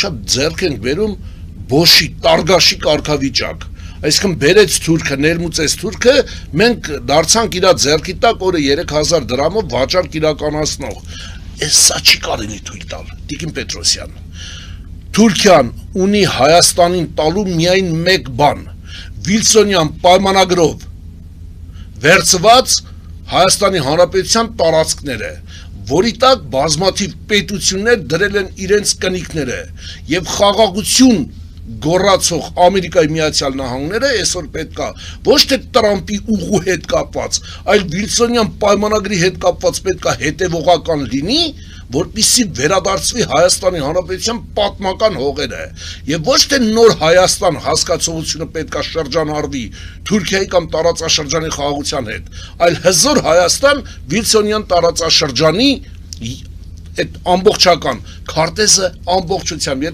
շատ ձեռք ենք բերում Բոշի տարգաշի կարգավիճակ, այսինքն բերեց թուրքը, ներմուծեց թուրքը, մենք դարձանք իր ձեռքի տակ օրը 3000 դրամով վաճառք իրականացնող, սա չի կարելի թույլ տալ, Տիկին Պետրոսյան, Թուրքիան ունի Հայաստանին տալու միայն մեկ բան, Վիլսոնյան պայմանագրով վերցված Հայաստանի Հանրապետության տարածքները, որի տակ բազմաթիվ պետություններ դրել են իրենց կնիքները եւ խաղաղություն գոռացող Ամերիկայի Միացյալ Նահանգները այսօր պետքա ոչ թե Տրամպի ուղու հետ կապված, այլ Վիլսոնյան պայմանագրի հետ կապված պետքա հետևողական լինի, որպեսզի վերադարձվի Հայաստանի Հանրապետության պատմական հողերը եւ ոչ թե նոր Հայաստան հասկացողությունը պետքա շրջանառվի Թուրքիայի կամ տարածաշրջանի խաղաղության հետ, այլ հզոր Հայաստան Վիլսոնյան տարածաշրջանի այդ ամբողջական քարտեզը ամբողջությամբ